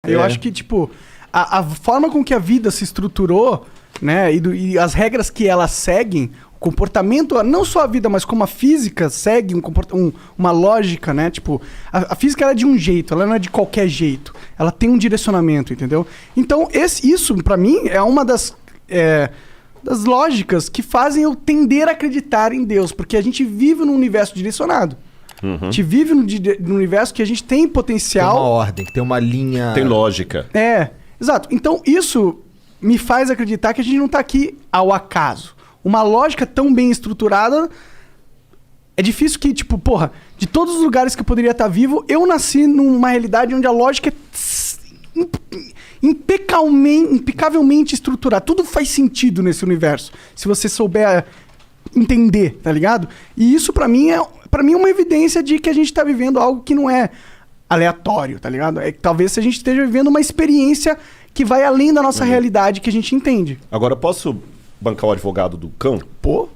Eu acho que, tipo, a forma com que a vida se estruturou, né, e as regras que elas seguem, o comportamento, não só a vida, mas como a física segue uma lógica, né? Tipo, a física ela é de um jeito, ela não é de qualquer jeito. Ela tem um direcionamento, entendeu? Então, isso, pra mim, é uma das lógicas que fazem eu tender a acreditar em Deus, porque a gente vive num universo direcionado. A gente vive num universo que a gente tem potencial... Tem uma ordem, que tem uma linha... Tem lógica. Exato. Então, isso me faz acreditar que a gente não tá aqui ao acaso. Uma lógica tão bem estruturada... É difícil que, tipo, porra, de todos os lugares que eu poderia estar vivo, eu nasci numa realidade onde a lógica é impecavelmente estruturada. Tudo faz sentido nesse universo, se você souber entender, tá ligado? E isso, pra mim, é uma evidência de que a gente tá vivendo algo que não é aleatório, tá ligado? É que talvez a gente esteja vivendo uma experiência que vai além da nossa realidade que a gente entende. Agora, posso bancar o advogado do cão? Pô?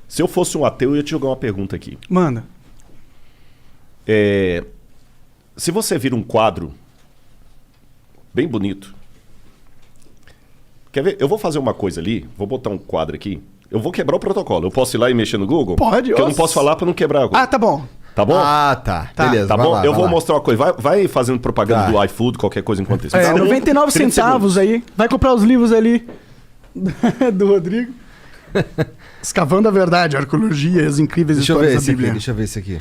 Se eu fosse um ateu, eu ia te jogar uma pergunta aqui. Manda. Se você vira um quadro bem bonito... Quer ver? Eu vou fazer uma coisa ali, vou botar um quadro aqui. Eu vou quebrar o protocolo. Eu posso ir lá e mexer no Google? Pode. Porque eu não posso falar pra não quebrar o Google. Ah, tá bom. Tá bom? Ah, tá. Beleza, Tá vai bom? lá, Eu vai vou lá. mostrar uma coisa. Vai fazendo propaganda do iFood, qualquer coisa enquanto isso. 99 30 centavos segundos. aí. Vai comprar os livros ali do Rodrigo. Escavando a Verdade, a arqueologia e as incríveis Deixa eu histórias ver da esse aqui, Bíblia. deixa eu ver esse aqui.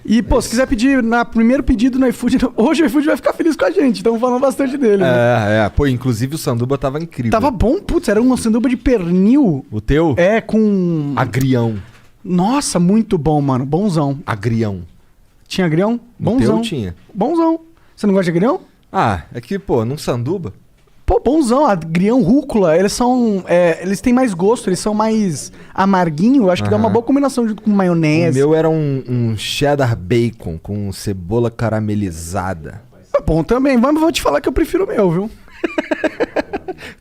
E, pô, se quiser pedir na primeiro pedido no iFood, hoje o iFood vai ficar feliz com a gente. Estamos falando bastante dele. Né? Pô, inclusive o sanduba tava incrível. Tava bom, putz, era uma sanduba de pernil. O teu? Com... Agrião. Nossa, muito bom, mano. Bonzão. Agrião. Tinha agrião? Bonzão. O teu tinha. Bonzão. Você não gosta de agrião? Ah, é que, pô, num sanduba... Pô, bonzão. Agrião, rúcula, eles são... eles têm mais gosto, eles são mais amarguinho. Eu acho que dá uma boa combinação junto com O maionese. meu era um cheddar bacon com cebola caramelizada. É bom também. Mas vou te falar que eu prefiro o meu, viu?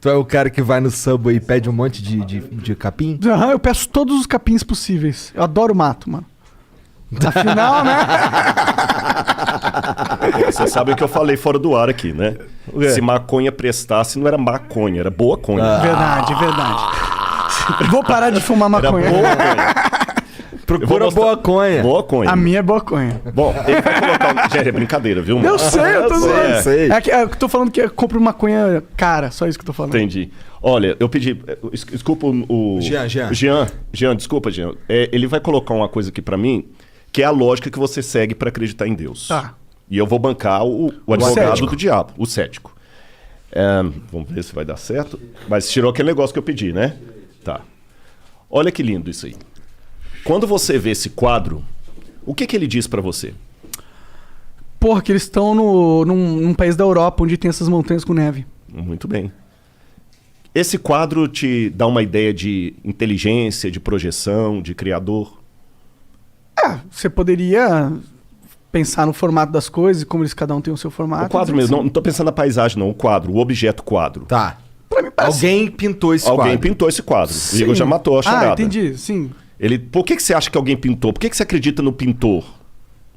Tu é o cara que vai no Subway e pede um monte de capim? Aham, eu peço todos os capins possíveis. Eu adoro mato, mano. Afinal, né? Você sabe o que eu falei fora do ar aqui, né? Se maconha prestasse, não era maconha, era boa conha. Verdade. Vou parar de fumar Era maconha. boa conha. Procura boa conha. Boa conha. A minha é boa conha. Bom, ele vai colocar... Já é brincadeira, viu? Eu sei, eu tô zoando. sei. É que eu tô falando que eu compro maconha cara, só isso que eu tô falando. Entendi. Olha, eu pedi... Desculpa o... Jean, desculpa, Jean. Ele vai colocar uma coisa aqui pra mim, que é a lógica que você segue pra acreditar em Deus. Tá. E eu vou bancar o advogado cético. do diabo, o cético. Vamos ver se vai dar certo. Mas tirou aquele negócio que eu pedi, né? Tá. Olha que lindo isso aí. Quando você vê esse quadro, o que ele diz pra você? Porra, que eles estão num país da Europa onde tem essas montanhas com neve. Muito bem. Esse quadro te dá uma ideia de inteligência, de projeção, de criador? Você poderia pensar no formato das coisas e como cada um tem o seu formato. O quadro mesmo, não tô pensando na paisagem não, o quadro, o objeto quadro. Tá. Pra mim parece... Alguém pintou esse quadro. Alguém pintou esse quadro. O Sim. Igor já matou a charada. Entendi, sim. Por que você acha que alguém pintou? Por que você acredita no pintor?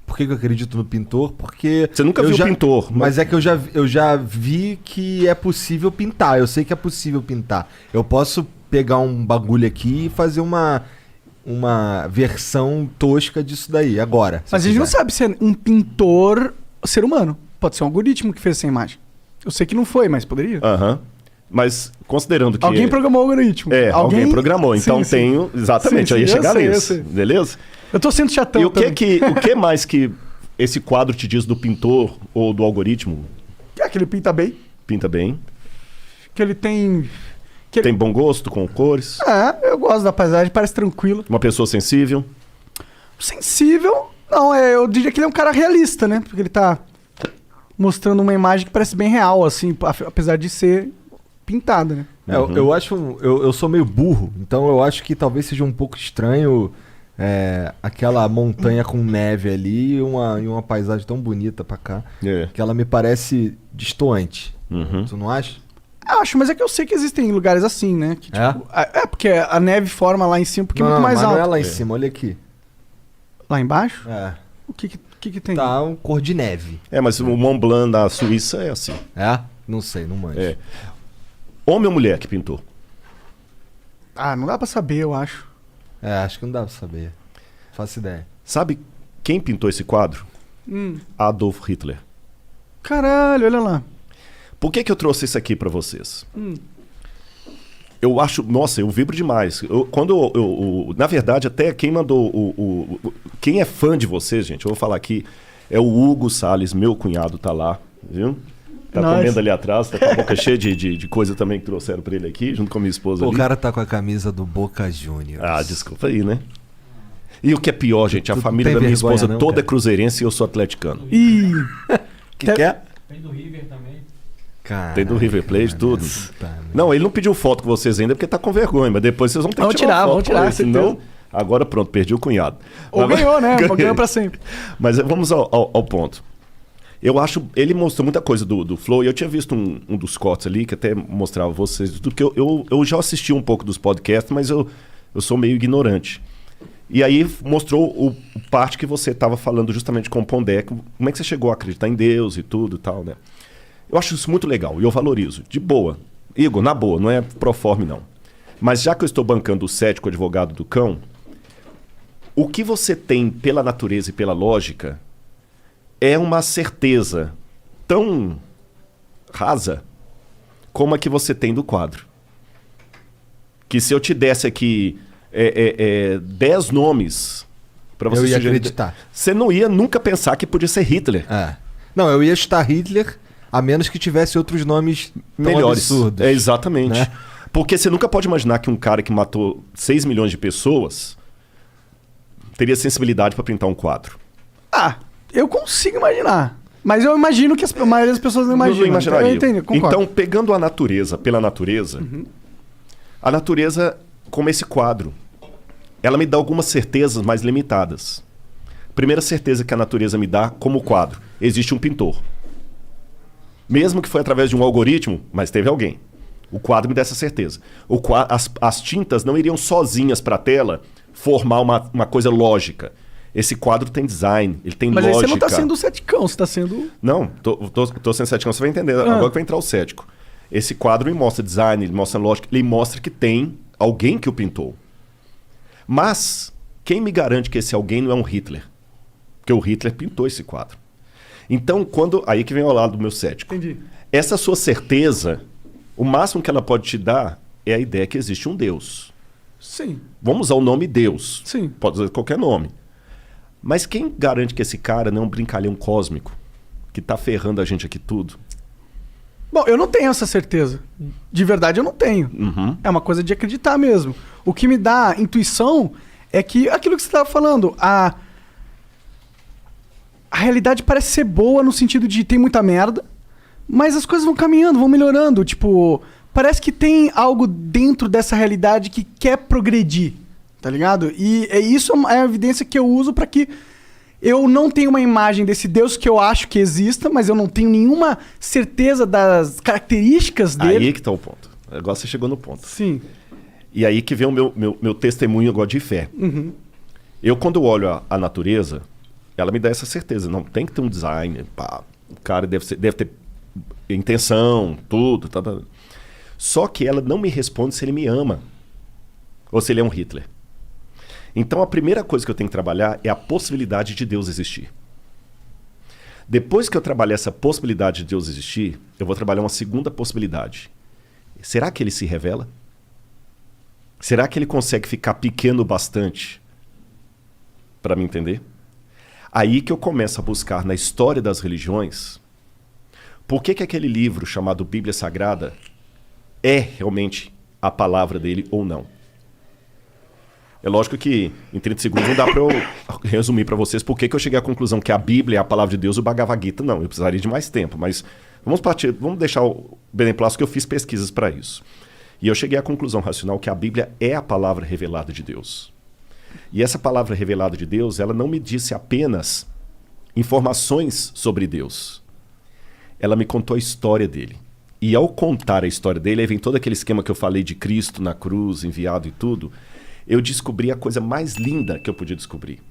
Por que eu acredito no pintor? Porque... Você nunca viu o pintor. Mas é que eu já vi que é possível pintar. Eu sei que é possível pintar. Eu posso pegar um bagulho aqui e fazer uma versão tosca disso daí, agora. Mas a gente não sabe se é um pintor ser humano. Pode ser um algoritmo que fez essa imagem. Eu sei que não foi, mas poderia. Aham. Mas considerando que... Alguém programou o algoritmo. Alguém programou. Então Sim. tenho... Exatamente, Sim, eu ia sim, chegar eu sei, nisso. eu sei. Beleza? Eu tô sendo chatão E o também. que mais que esse quadro te diz do pintor ou do algoritmo? Que ele pinta bem. Pinta bem. Que ele tem... Tem bom gosto com cores. Eu gosto da paisagem, parece tranquilo. Uma pessoa sensível. Sensível? Não, eu diria que ele é um cara realista, né? Porque ele tá mostrando uma imagem que parece bem real, assim, apesar de ser pintada, né? Eu acho... Eu sou meio burro, então eu acho que talvez seja um pouco estranho aquela montanha com neve ali e uma paisagem tão bonita pra cá, que ela me parece destoante. Tu não acha? Eu acho, mas é que eu sei que existem lugares assim, né? Que, tipo, porque a neve forma lá em cima porque é muito mais alto. Não é lá em cima, olha aqui. Lá embaixo? É. O que tem? Tá um cor de neve. Mas o Mont Blanc da Suíça é assim. É? Não sei, não manjo. Homem ou mulher que pintou? Ah, não dá pra saber, eu acho. Acho que não dá pra saber. Faço ideia. Sabe quem pintou esse quadro? Adolf Hitler. Caralho, olha lá. Por que eu trouxe isso aqui pra vocês? Eu acho... Nossa, eu vibro demais. Na verdade, até quem mandou... Quem é fã de vocês, gente, eu vou falar aqui, é o Hugo Salles, meu cunhado, tá lá, viu? Tá comendo ali atrás, tá com a boca cheia de coisa também que trouxeram pra ele aqui, junto com a minha esposa ali. O cara tá com a camisa do Boca Juniors. Ah, desculpa aí, né? E o que é pior, gente, a Tu família tem da minha vergonha esposa não, toda cara? é cruzeirense e eu sou atleticano. Ih. Que é? Tem do River também. Cara, Tem do River Plate, tudo. Tá, Não, ele não pediu foto com vocês ainda porque tá com vergonha, mas depois vocês vão ter que tirar uma foto com ele, senão... Agora pronto, perdi o cunhado. Ou Mas- ganhou, né? Ganhei. Ganhou pra sempre. Mas vamos ao ponto. Eu acho... Ele mostrou muita coisa do Flow e eu tinha visto um dos cortes ali que até mostrava vocês tudo, porque eu já assisti um pouco dos podcasts, mas eu sou meio ignorante. E aí mostrou o parte que você estava falando justamente com o Pondé, como é que você chegou a acreditar em Deus e tudo e tal, né? Eu acho isso muito legal e eu valorizo. De boa. Igor, na boa, não é proforme não. Mas já que eu estou bancando o cético advogado do cão, o que você tem pela natureza e pela lógica é uma certeza tão rasa como a que você tem do quadro. Que se eu te desse aqui 10 nomes para você eu ia sugerir, acreditar. você não ia nunca pensar que podia ser Hitler. Não, eu ia chutar Hitler, a menos que tivesse outros nomes tão Melhores. absurdos. Exatamente. Né? Porque você nunca pode imaginar que um cara que matou 6 milhões de pessoas teria sensibilidade para pintar um quadro. Ah, eu consigo imaginar. Mas eu imagino que a maioria das pessoas não imaginam. Não imaginaria. Eu entendo, concordo. Então, pegando a natureza pela natureza, a natureza, como esse quadro, ela me dá algumas certezas mais limitadas. Primeira certeza que a natureza me dá, como quadro, existe um pintor. Mesmo que foi através de um algoritmo, mas teve alguém. O quadro me dá essa certeza. As tintas não iriam sozinhas para a tela formar uma coisa lógica. Esse quadro tem design, ele tem Mas lógica. aí você não tá sendo ceticão, você tá sendo... Não, tô sendo cético, você vai entender. Agora que vai entrar o cético. Esse quadro me mostra design, ele mostra lógica, ele mostra que tem alguém que o pintou. Mas, quem me garante que esse alguém não é um Hitler? Porque o Hitler pintou esse quadro. Então, aí que vem ao lado do meu cético. Entendi. Essa sua certeza, o máximo que ela pode te dar é a ideia que existe um Deus. Sim. Vamos usar o nome Deus. Sim. Pode usar qualquer nome. Mas quem garante que esse cara não é um brincalhão cósmico que tá ferrando a gente aqui tudo? Bom, eu não tenho essa certeza. De verdade, eu não tenho. É uma coisa de acreditar mesmo. O que me dá intuição é que aquilo que você estava falando, a realidade parece ser boa no sentido de tem muita merda, mas as coisas vão caminhando, vão melhorando. Tipo, parece que tem algo dentro dessa realidade que quer progredir, tá ligado? E isso é a evidência que eu uso para que eu não tenho uma imagem desse Deus que eu acho que exista, mas eu não tenho nenhuma certeza das características dele. Aí que tá o ponto. Agora você chegou no ponto. Sim. E aí que vem o meu testemunho agora de fé. Eu, quando eu olho a natureza, ela me dá essa certeza. Não, tem que ter um design. Pá, o cara deve ter intenção, tudo. Tá. Só que ela não me responde se ele me ama. Ou se ele é um Hitler. Então a primeira coisa que eu tenho que trabalhar é a possibilidade de Deus existir. Depois que eu trabalhar essa possibilidade de Deus existir, eu vou trabalhar uma segunda possibilidade. Será que ele se revela? Será que ele consegue ficar pequeno bastante para me entender? Aí que eu começo a buscar na história das religiões por que aquele livro chamado Bíblia Sagrada é realmente a palavra dele ou não. É lógico que em 30 segundos não dá para eu resumir para vocês por que eu cheguei à conclusão que a Bíblia é a palavra de Deus e o Bhagavad Gita não. Eu precisaria de mais tempo, mas vamos deixar o beneplácito que eu fiz pesquisas para isso. E eu cheguei à conclusão racional que a Bíblia é a palavra revelada de Deus. E essa palavra revelada de Deus, ela não me disse apenas informações sobre Deus. Ela me contou a história dele. E ao contar a história dele, aí vem todo aquele esquema que eu falei de Cristo na cruz, enviado e tudo, eu descobri a coisa mais linda que eu podia descobrir.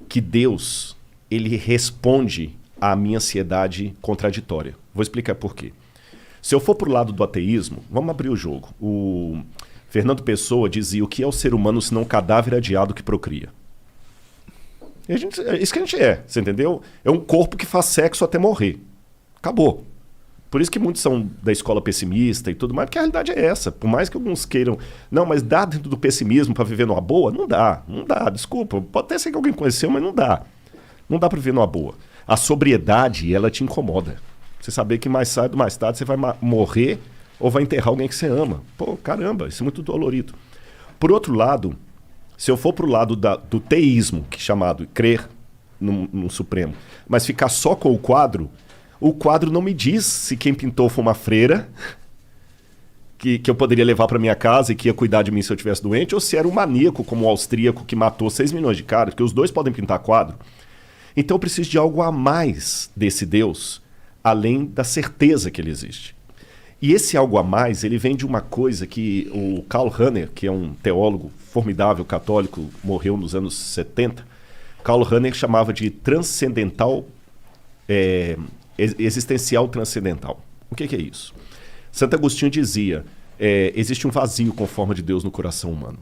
Que Deus, ele responde à minha ansiedade contraditória. Vou explicar por quê. Se eu for pro lado do ateísmo, vamos abrir o jogo. O Fernando Pessoa dizia: o que é o ser humano senão um cadáver adiado que procria? E é isso que a gente é, você entendeu? É um corpo que faz sexo até morrer. Acabou. Por isso que muitos são da escola pessimista e tudo mais, porque a realidade é essa. Por mais que alguns queiram... Não, mas dá dentro do pessimismo para viver numa boa? Não dá, desculpa. Pode até ser que alguém conheceu, mas não dá. Não dá para viver numa boa. A sobriedade, ela te incomoda. Você saber que mais cedo, mais tarde, você vai morrer ou vai enterrar alguém que você ama. Pô, caramba, isso é muito dolorido. Por outro lado, se eu for pro lado do teísmo, que é chamado crer no Supremo, mas ficar só com o quadro não me diz se quem pintou foi uma freira que eu poderia levar para minha casa e que ia cuidar de mim se eu estivesse doente, ou se era um maníaco como o austríaco que matou 6 milhões de caras, porque os dois podem pintar quadro. Então eu preciso de algo a mais desse Deus, além da certeza que ele existe. E esse algo a mais, ele vem de uma coisa que o Karl Rahner, que é um teólogo formidável, católico, morreu nos anos 70, Karl Rahner chamava de transcendental, existencial transcendental. O que é isso? Santo Agostinho dizia, existe um vazio com forma de Deus no coração humano.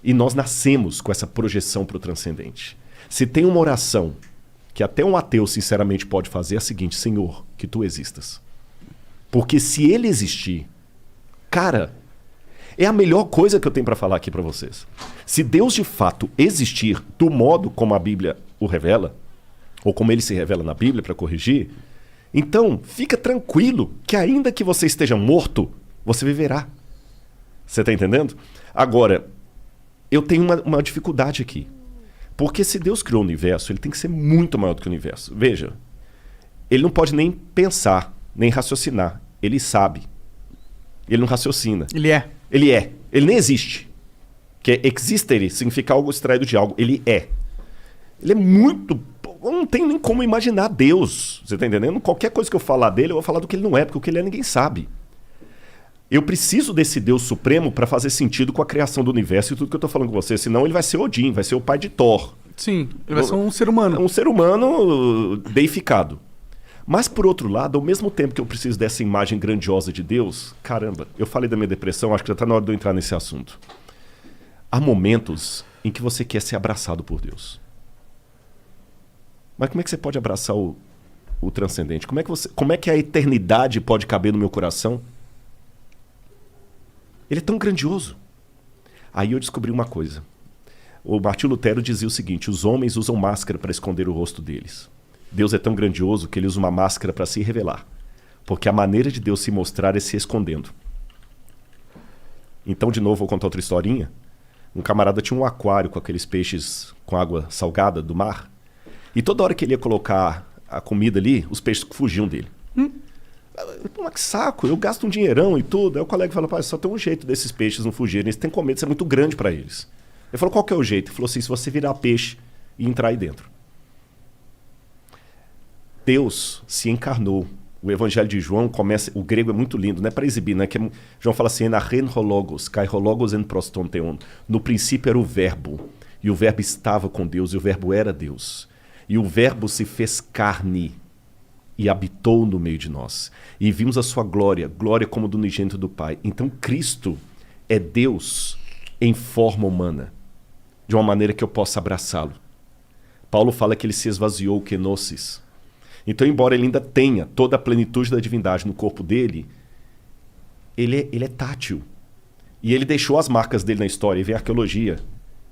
E nós nascemos com essa projeção para o transcendente. Se tem uma oração que até um ateu sinceramente pode fazer, é a seguinte: Senhor, que tu existas. Porque se ele existir, cara, é a melhor coisa que eu tenho para falar aqui para vocês. Se Deus de fato existir do modo como a Bíblia o revela, ou como ele se revela na Bíblia para corrigir, então fica tranquilo que ainda que você esteja morto, você viverá. Você está entendendo? Agora, eu tenho uma dificuldade aqui. Porque se Deus criou o universo, ele tem que ser muito maior do que o universo. Veja, ele não pode nem pensar, nem raciocinar. Ele sabe. Ele não raciocina. Ele é. Ele é. Ele nem existe. Que existere significa algo extraído de algo. Ele é. Ele é muito... Não tem nem como imaginar Deus. Você está entendendo? Qualquer coisa que eu falar dele, eu vou falar do que ele não é, porque o que ele é ninguém sabe. Eu preciso desse Deus supremo para fazer sentido com a criação do universo e tudo que eu estou falando com você. Senão ele vai ser Odin, vai ser o pai de Thor. Sim, ele vai ser um ser humano. Um ser humano deificado. Mas, por outro lado, ao mesmo tempo que eu preciso dessa imagem grandiosa de Deus, caramba, eu falei da minha depressão, acho que já está na hora de eu entrar nesse assunto. Há momentos em que você quer ser abraçado por Deus. Mas como é que você pode abraçar o transcendente? Como é que a eternidade pode caber no meu coração? Ele é tão grandioso. Aí eu descobri uma coisa. O Martinho Lutero dizia o seguinte: os homens usam máscara para esconder o rosto deles. Deus é tão grandioso que ele usa uma máscara para se revelar. Porque a maneira de Deus se mostrar é se escondendo. Então, de novo, vou contar outra historinha. Um camarada tinha um aquário com aqueles peixes com água salgada do mar. E toda hora que ele ia colocar a comida ali, os peixes fugiam dele. Pô, mas que saco, eu gasto um dinheirão e tudo. Aí o colega falou: pai, só tem um jeito desses peixes não fugirem. Eles têm que comer, isso é muito grande para eles. Ele falou: qual que é o jeito? Ele falou assim: se você virar peixe e entrar aí dentro. Deus se encarnou. O Evangelho de João começa... O grego é muito lindo, não é para exibir, né? João fala assim: enarren hologos, kai hologos en proston theon. No princípio era o verbo, e o verbo estava com Deus, e o verbo era Deus. E o verbo se fez carne e habitou no meio de nós. E vimos a sua glória, glória como do unigênito do Pai. Então Cristo é Deus em forma humana, de uma maneira que eu possa abraçá-lo. Paulo fala que ele se esvaziou, kenosis. Então, embora ele ainda tenha toda a plenitude da divindade no corpo dele, ele é tátil. E ele deixou as marcas dele na história. E vem a arqueologia.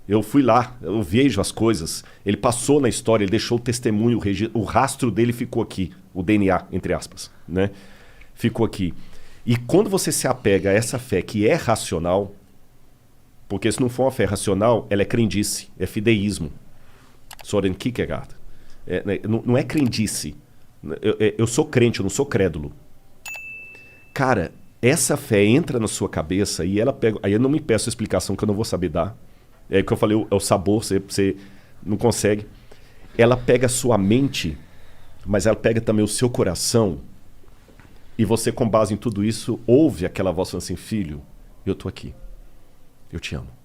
Eu fui lá, eu vejo as coisas. Ele passou na história, ele deixou o testemunho, o rastro dele ficou aqui. O DNA, entre aspas, né? Ficou aqui. E quando você se apega a essa fé que é racional, porque se não for uma fé racional, ela é crendice, é fideísmo. Soren Kierkegaard. Não é crendice. Eu sou crente, eu não sou crédulo. Cara, essa fé entra na sua cabeça e ela pega... Aí eu não me peço explicação que eu não vou saber dar. É o que eu falei, é o sabor, você não consegue. Ela pega a sua mente, mas ela pega também o seu coração. E você, com base em tudo isso, ouve aquela voz falando assim: filho, eu tô aqui. Eu te amo.